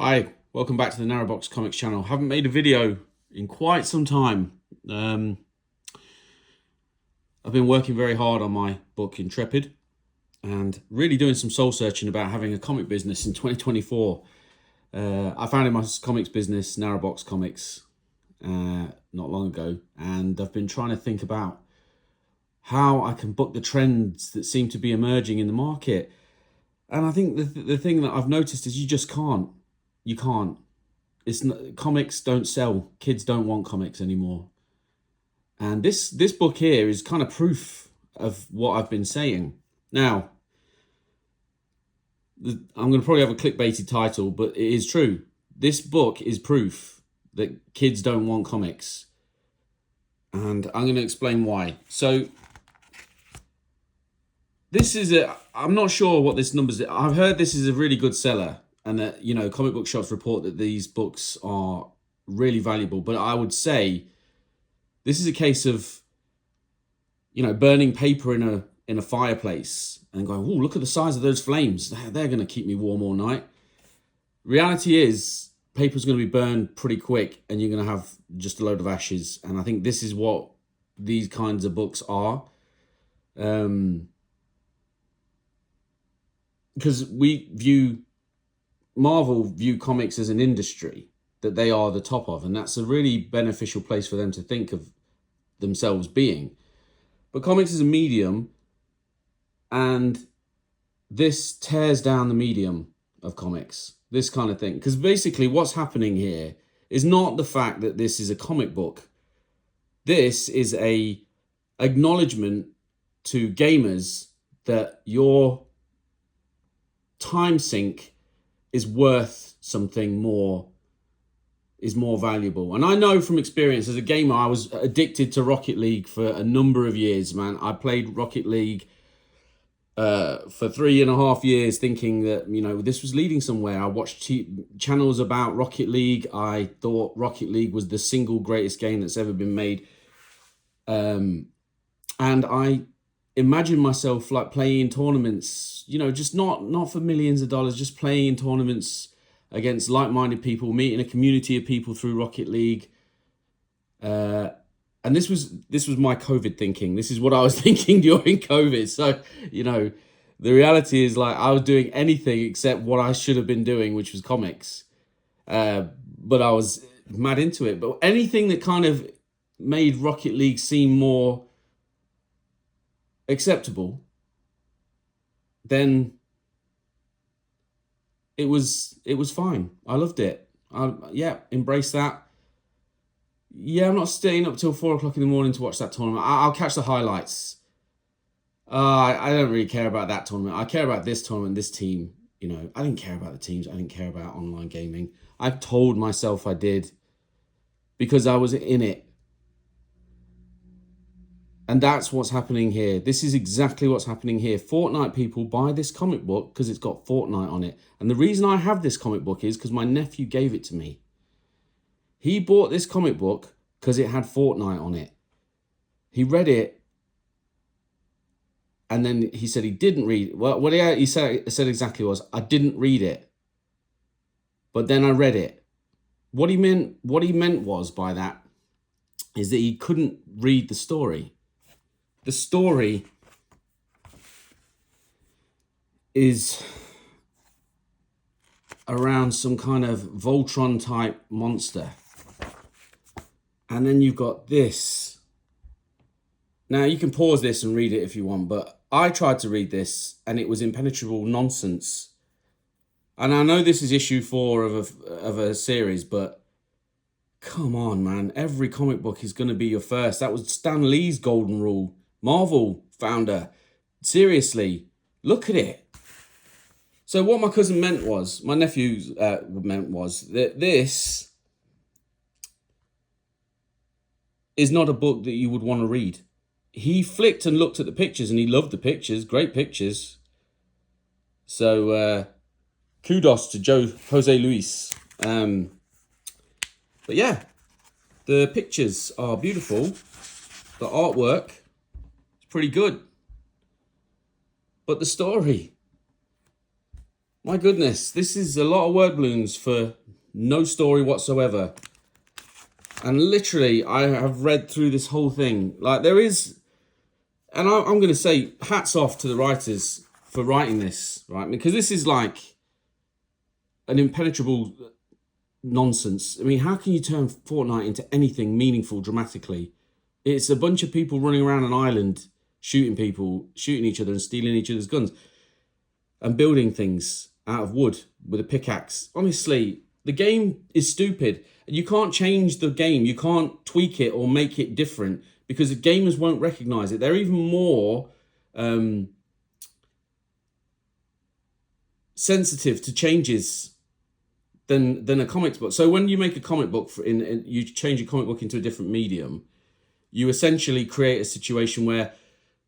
Hi, welcome back to the Narrowbox Comics channel. Haven't made a video in quite some time. I've been working very hard on my book Intrepid and really doing some soul searching about having a comic business in 2024. I founded my comics business, Narrowbox Comics, not long ago, and I've been trying to think about how I can book the trends that seem to be emerging in the market. And I think the thing that I've noticed is you just can't. You can't. It's not, comics don't sell. Kids don't want comics anymore. And this book here is kind of proof of what I've been saying. Now, I'm going to probably have a clickbaity title, but it is true. This book is proof that kids don't want comics. And I'm going to explain why. So, I'm not sure what this number's. I've heard this is a really good seller, and that, comic book shops report that these books are really valuable. But I would say this is a case of, burning paper in a fireplace and going, oh, look at the size of those flames. They're going to keep me warm all night. Reality is, paper's going to be burned pretty quick, and you're going to have just a load of ashes. And I think this is what these kinds of books are. Because Marvel view comics as an industry that they are the top of, and that's a really beneficial place for them to think of themselves being. But comics is a medium, and this tears down the medium of comics, this kind of thing. Because basically what's happening here is not the fact that this is a comic book. This is a acknowledgement to gamers that your time sink is worth something more, is more valuable. And I know from experience as a gamer, I was addicted to Rocket League for a number of years, man. I played Rocket League for 3.5 years thinking that, this was leading somewhere. I watched channels about Rocket League. I thought Rocket League was the single greatest game that's ever been made. And I imagine myself like playing in tournaments, just not for millions of dollars, just playing in tournaments against like-minded people, meeting a community of people through Rocket League. And this was my COVID thinking. This is what I was thinking during COVID. So, the reality is, like, I was doing anything except what I should have been doing, which was comics. But I was mad into it. But anything that kind of made Rocket League seem more acceptable, then it was fine. I loved it. Embrace that. I'm not staying up till 4 o'clock in the morning to watch that tournament. I'll catch the highlights. I don't really care about that tournament. I care about this tournament, this team. I didn't care about the teams. I didn't care about online gaming. I told myself I did because I was in it. And that's what's happening here. This is exactly what's happening here. Fortnite people buy this comic book because it's got Fortnite on it. And the reason I have this comic book is because my nephew gave it to me. He bought this comic book because it had Fortnite on it. He read it, and then he said he didn't read it. Well, what he said exactly was, I didn't read it, but then I read it. What he meant was by that is that he couldn't read the story. The story is around some kind of Voltron type monster. And then you've got this. Now you can pause this and read it if you want, but I tried to read this and it was impenetrable nonsense. And I know this is issue 4 of a series, but come on, man. Every comic book is going to be your first. That was Stan Lee's golden rule. Marvel founder. Seriously, look at it. So what my cousin meant was, my nephew meant was that this is not a book that you would want to read. He flicked and looked at the pictures and he loved the pictures, great pictures. So kudos to Jose Luis. But yeah, the pictures are beautiful. The artwork is pretty good. But the story, My goodness, this is a lot of word balloons for no story whatsoever. And literally, I have read through this whole thing. Like, there is, and I'm going to say hats off to the writers for writing this, right? Because this is like an impenetrable nonsense. I mean, how can you turn Fortnite into anything meaningful dramatically? It's a bunch of people running around an island, shooting people, shooting each other and stealing each other's guns and building things out of wood with a pickaxe. Honestly, the game is stupid. You can't change the game. You can't tweak it or make it different because the gamers won't recognize it. They're even more sensitive to changes than a comics book. So when you make a comic book you change a comic book into a different medium, you essentially create a situation where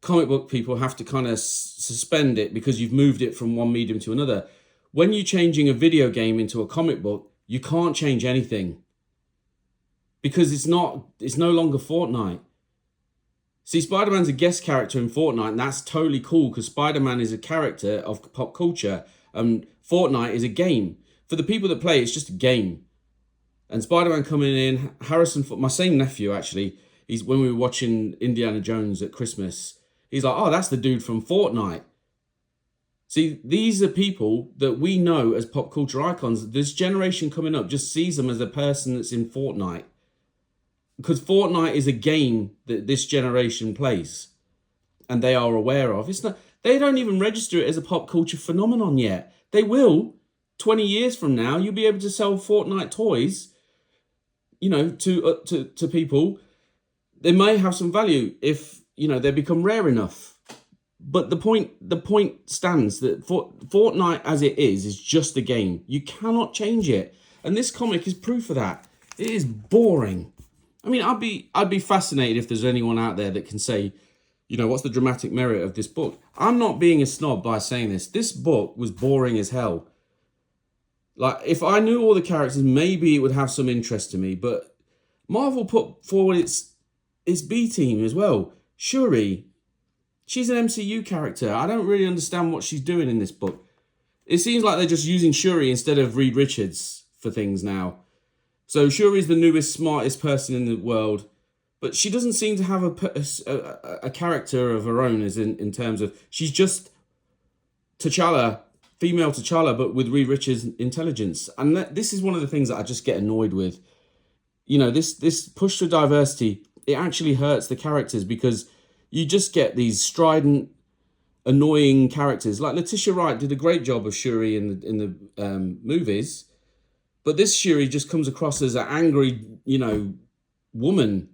comic book people have to kind of suspend it because you've moved it from one medium to another. When you're changing a video game into a comic book, you can't change anything because it's no longer Fortnite. See, Spider-Man's a guest character in Fortnite, and that's totally cool because Spider-Man is a character of pop culture and Fortnite is a game. For the people that play, it's just a game. And Spider-Man coming in, my same nephew actually, when we were watching Indiana Jones at Christmas, he's like, oh, that's the dude from Fortnite. See, these are people that we know as pop culture icons. This generation coming up just sees them as a person that's in Fortnite. Because Fortnite is a game that this generation plays. And they are aware of. They don't even register it as a pop culture phenomenon yet. They will. 20 years from now, you'll be able to sell Fortnite toys, to people. They may have some value if, they become rare enough. But the point stands that Fortnite as it is just a game. You cannot change it. And this comic is proof of that. It is boring. I mean, I'd be fascinated if there's anyone out there that can say, what's the dramatic merit of this book? I'm not being a snob by saying this. This book was boring as hell. Like, if I knew all the characters, maybe it would have some interest to me. But Marvel put forward its B team as well. Shuri, she's an MCU character. I don't really understand what she's doing in this book. It seems like they're just using Shuri instead of Reed Richards for things now. So Shuri's the newest, smartest person in the world. But she doesn't seem to have a character of her own, as in terms of, she's just T'Challa, female T'Challa, but with Reed Richards' intelligence. And this is one of the things that I just get annoyed with. This push to diversity, it actually hurts the characters because you just get these strident, annoying characters. Like Letitia Wright did a great job of Shuri in the movies, but this Shuri just comes across as an angry, woman.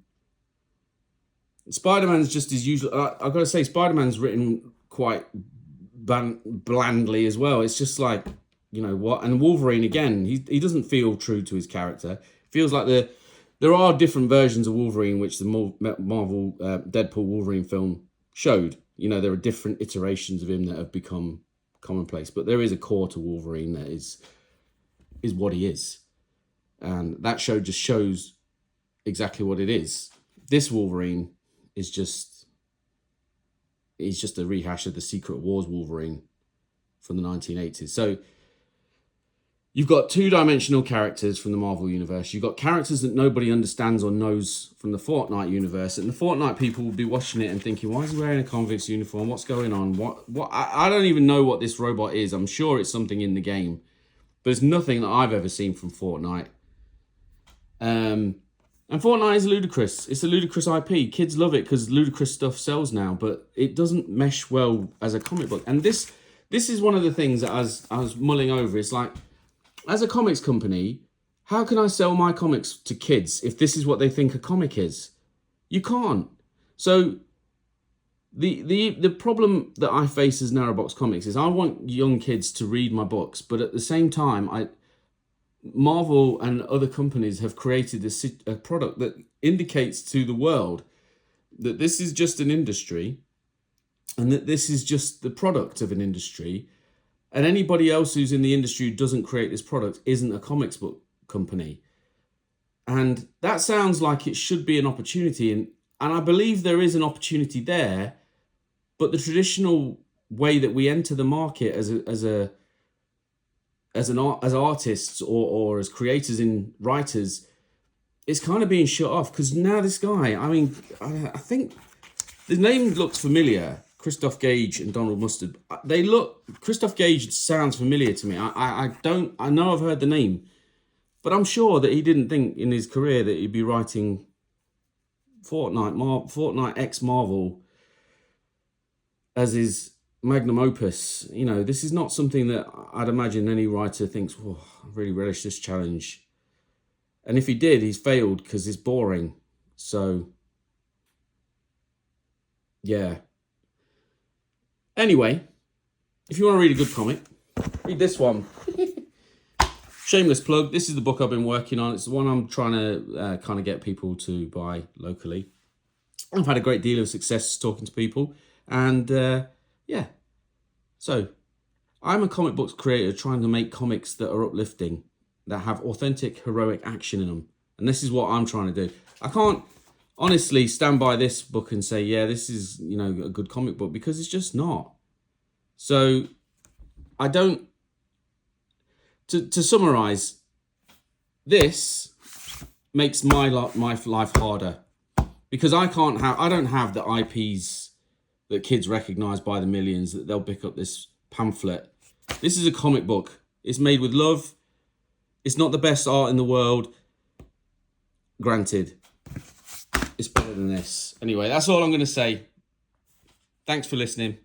Spider-Man's just his usual. I've got to say, Spider-Man's written quite blandly as well. It's just like, what? And Wolverine, again, he doesn't feel true to his character. Feels like there are different versions of Wolverine, which the Marvel Deadpool Wolverine film showed. There are different iterations of him that have become commonplace, but there is a core to Wolverine that is what he is. And that show just shows exactly what it is. This Wolverine is he's just a rehash of the Secret Wars Wolverine from the 1980s. So you've got two-dimensional characters from the Marvel universe. You've got characters that nobody understands or knows from the Fortnite universe. And the Fortnite people will be watching it and thinking, why is he wearing a convict's uniform? What's going on? What? I don't even know what this robot is. I'm sure it's something in the game. But it's nothing that I've ever seen from Fortnite. And Fortnite is ludicrous. It's a ludicrous IP. Kids love it because ludicrous stuff sells now, but it doesn't mesh well as a comic book. And this is one of the things that I was mulling over. It's like, as a comics company, how can I sell my comics to kids if this is what they think a comic is? You can't. So the problem that I face as Narrowbox Comics is I want young kids to read my books, but at the same time, Marvel and other companies have created a product that indicates to the world that this is just an industry and that this is just the product of an industry, and anybody else who's in the industry who doesn't create this product isn't a comics book company. And that sounds like it should be an opportunity, and I believe there is an opportunity there, but the traditional way that we enter the market as a as artists or as creators and writers, it's kind of being shut off because now this guy, I mean, I think the name looks familiar. Christoph Gage and Donald Mustard. Christoph Gage sounds familiar to me. I know I've heard the name, but I'm sure that he didn't think in his career that he'd be writing Fortnite X Marvel as his magnum opus. You know, this is not something that I'd imagine any writer thinks, oh, I really relish this challenge. And if he did, he's failed because it's boring. So, yeah. Anyway, if you want to read a good comic, read this one. Shameless plug. This is the book I've been working on. It's the one I'm trying to kind of get people to buy locally. I've had a great deal of success talking to people. And yeah. So, I'm a comic books creator trying to make comics that are uplifting, that have authentic, heroic action in them. And this is what I'm trying to do. I can't honestly stand by this book and say, yeah, this is, you know, a good comic book, because it's just not. So I don't, to summarize, this makes my life harder, because I don't have the IPs that kids recognize by the millions that they'll pick up this pamphlet. This is a comic book. It's made with love. It's not the best art in the world. Granted, it's better than this. Anyway, that's all I'm going to say. Thanks for listening.